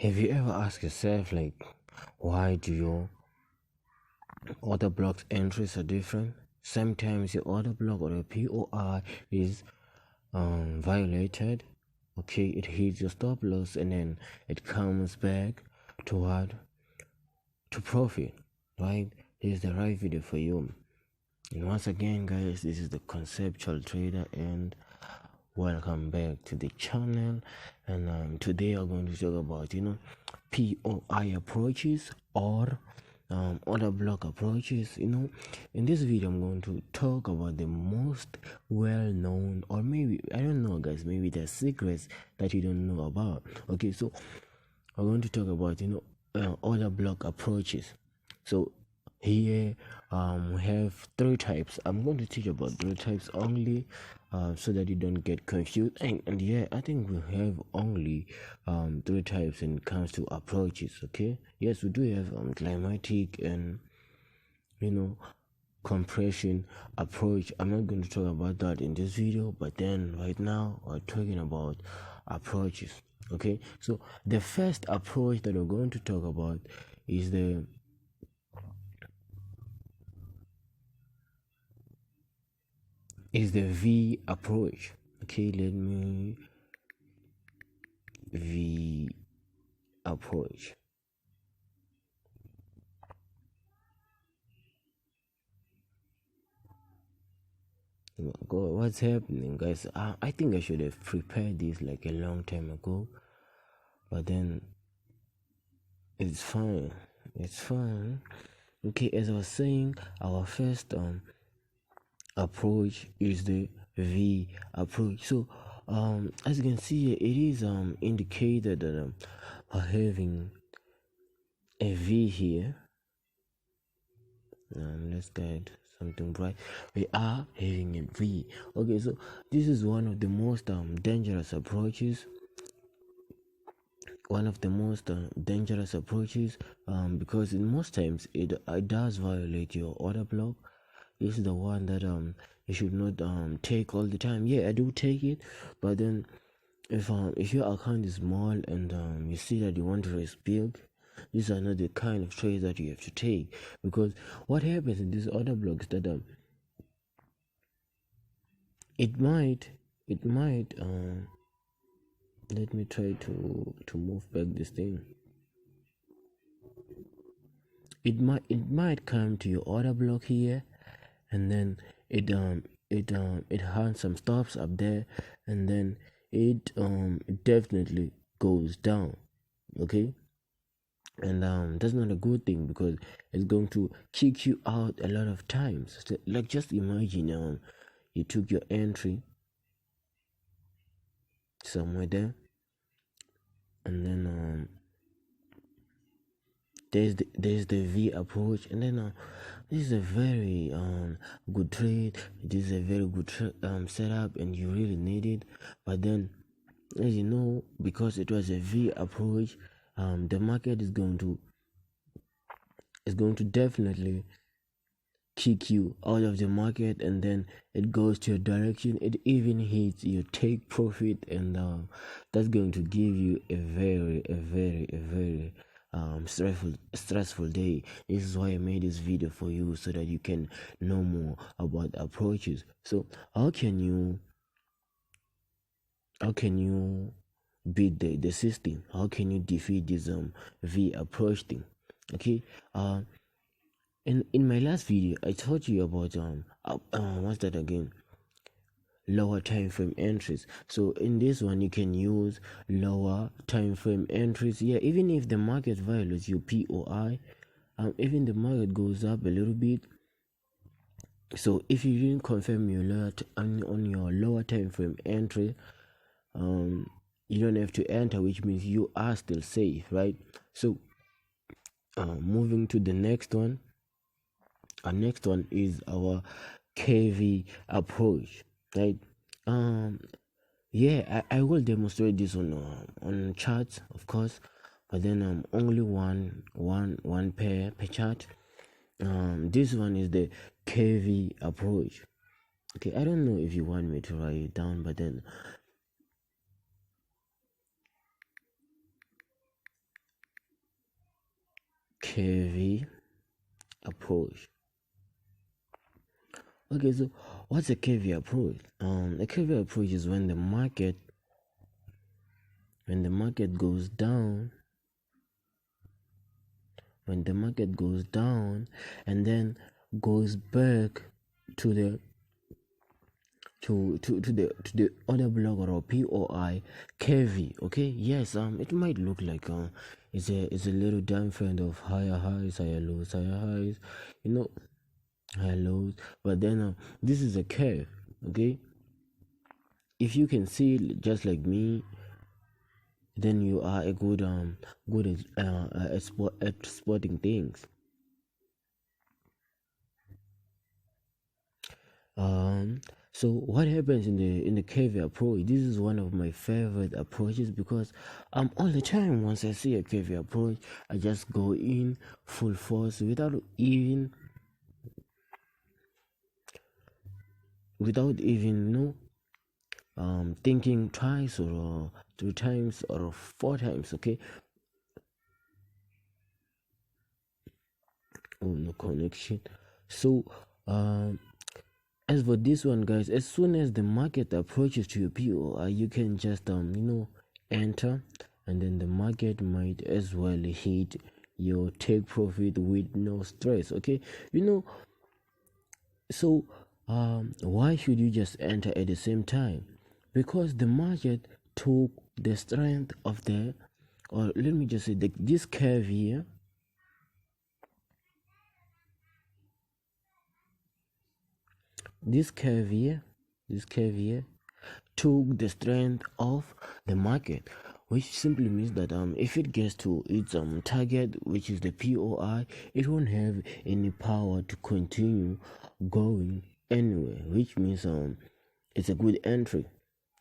Have you ever asked yourself, like, why do your order block's entries are different? Sometimes your order block or your POI is violated. Okay, it hits your stop loss and then it comes back to what? To profit, right? This is the right video for you. And once again, guys, this is the Conceptual Trader, and welcome back to the channel. And today I'm going to talk about POI approaches or order block approaches. In this video I'm going to talk about the most well known, or maybe I don't know, guys, maybe there's secrets that you don't know about. Okay, so I'm going to talk about order block approaches. So here we have three types. I'm going to teach about three types only, so that you don't get confused. And yeah, I think we have only three types when it comes to approaches. Okay, yes, we do have climatic and compression approach. I'm not going to talk about that in this video, but then right now we're talking about approaches. Okay, so the first approach that we're going to talk about is the V approach. Okay, let me V approach. God, what's happening, guys? I think I should have prepared this like a long time ago, but then it's fine. It's fine. Okay, as I was saying, our first approach is the V approach. So as you can see, it is indicated that having a V here. Let's get something bright. We are having a V. Okay, so this is one of the most dangerous approaches. Because in most times it does violate your order block. This is the one that you should not take all the time. Yeah, I do take it, but then if your account is small and you see that you want to raise big, these are not the kind of trades that you have to take. Because what happens in this order block is that it might let me try to move back this thing. It might come to your order block here, and then it has some stops up there, and then it definitely goes down. Okay, and that's not a good thing, because it's going to kick you out a lot of times. So, like, just imagine you took your entry somewhere there, and then there's the V approach, and then this is a very good trade. This is a very good setup, and you really need it. But then, as you know, because it was a V approach, the market is going to definitely kick you out of the market, and then it goes to your direction. It even hits your take profit, and that's going to give you a very stressful day. This is why I made this video for you, so that you can know more about approaches. So how can you beat the system? How can you defeat this V approach thing? Okay, in my last video I taught you about what's that again? Lower time frame entries. So in this one you can use lower time frame entries. Yeah, even if the market violates your POI, even the market goes up a little bit, so if you didn't confirm your on your lower time frame entry, you don't have to enter, which means you are still safe, right? So moving to the next one. Our next one is our KV approach, right? Yeah, I will demonstrate this on charts, of course, but then only one per chart. This one is the KV approach. Okay, I don't know if you want me to write it down, but then KV approach. Okay, so what's a KV approach? A KV approach is when the market goes down, and then goes back to the to the other block or POI KV. Okay, yes, it might look like it's a little different of higher highs, higher lows, higher lows, but then this is a curve. Okay, if you can see it just like me, then you are a good at spotting things. So what happens in the KV approach? This is one of my favorite approaches because all the time once I see a KV approach, I just go in full force without even thinking twice or 3 times or 4 times. Okay. Oh, no connection. So as for this one, guys, as soon as the market approaches to your POI, you can just enter, and then the market might as well hit your take profit with no stress. Okay, so why should you just enter at the same time? Because the market took the strength of or let me just say this curve here. This curve here took the strength of the market, which simply means that if it gets to its target, which is the POI, it won't have any power to continue going anywhere, which means it's a good entry.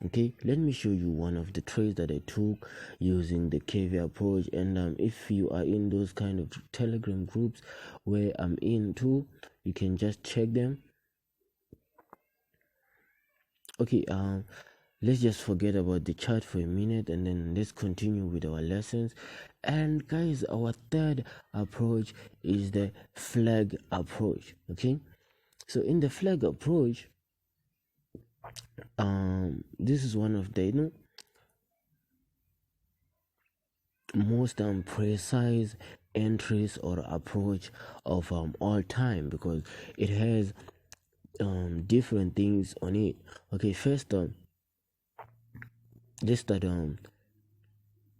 Okay, let me show you one of the trades that I took using the KV approach, and if you are in those kind of Telegram groups where I'm in too, you can just check them. Okay, let's just forget about the chart for a minute and then let's continue with our lessons. And guys, our third approach is the flag approach. Okay, so in the flag approach, this is one of the most precise entries or approach of all time, because it has different things on it. Okay, first this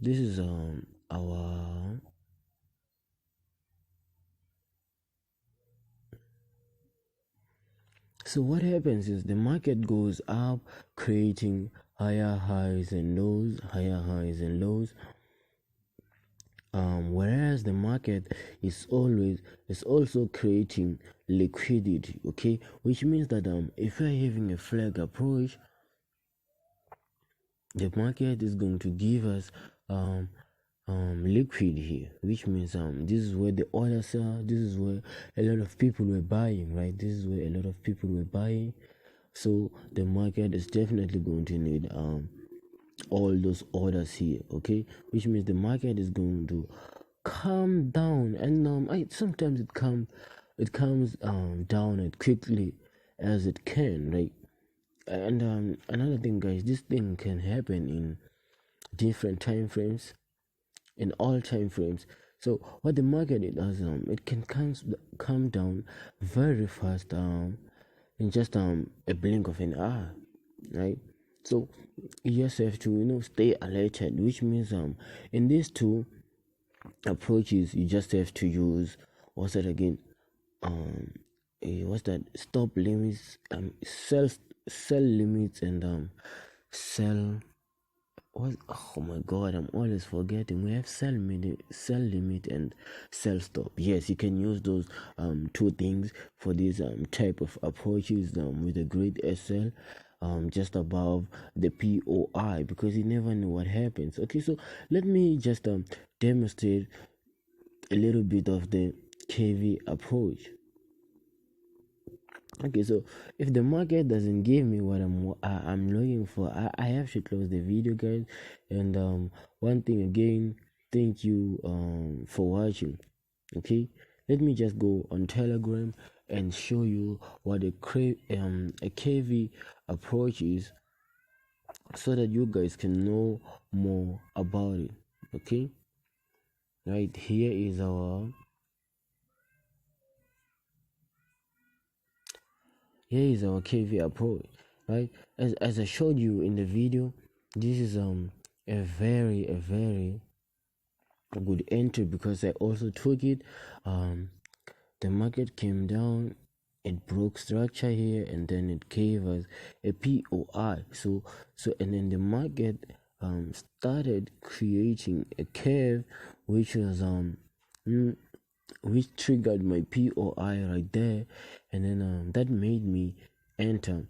is our so what happens is the market goes up, creating higher highs and lows, whereas the market is also creating liquidity. Okay, which means that if you're having a flag approach, the market is going to give us liquid here, which means this is where the orders are, this is where a lot of people were buying, right? So the market is definitely going to need all those orders here. Okay, which means the market is going to calm down, and sometimes it comes down as quickly as it can, right? And another thing, guys, this thing can happen in different time frames, in all time frames. So what the market does, it can come down very fast in just a blink of an eye, right? So you just have to stay alerted, which means in these two approaches you just have to use what's that again, what's that, stop limits, sell limits, and sell what, oh my god, I'm always forgetting. We have sell limit and sell stop. Yes, you can use those two things for these type of approaches with a great SL just above the POI, because you never know what happens. Okay, so let me just demonstrate a little bit of the KV approach. Okay, so if the market doesn't give me what I'm looking for, I have to close the video, guys. And one thing again, thank you for watching. Okay, let me just go on Telegram and show you what a KV approach is, so that you guys can know more about it. Okay, right here is our KV approach. Right, as I showed you in the video, this is a very good entry, because I also took it. The market came down, it broke structure here, and then it gave us a POI. So and then the market started creating a curve, which was which triggered my POI right there, and then that made me enter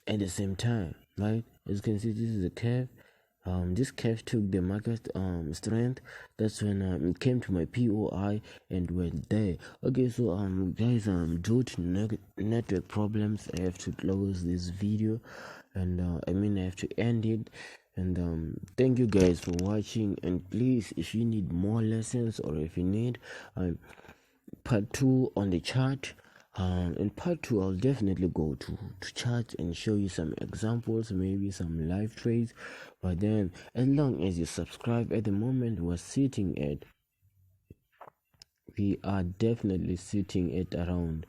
at the same time. Right, as you can see, this is a curve. This curve took the market strength. That's when it came to my POI and went there. Okay, so guys, due to network problems, I have to close this video, and I have to end it. And thank you guys for watching. And please, if you need more lessons, or if you need part 2 on the chart, in part 2 I'll definitely go to chart and show you some examples, maybe some live trades. But then, as long as you subscribe, at the moment we are definitely sitting at around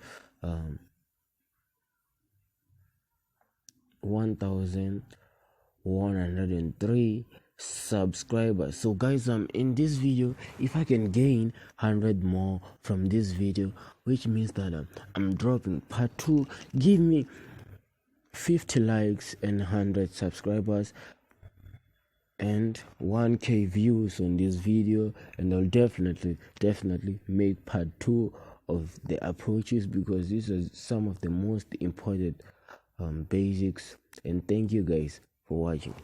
1103 subscribers. So guys, in this video, if I can gain 100 more from this video, which means that I'm dropping part 2, give me 50 likes and 100 subscribers and 1k views on this video, and I'll definitely make part 2 of the approaches, because these are some of the most important basics. And thank you guys for watching.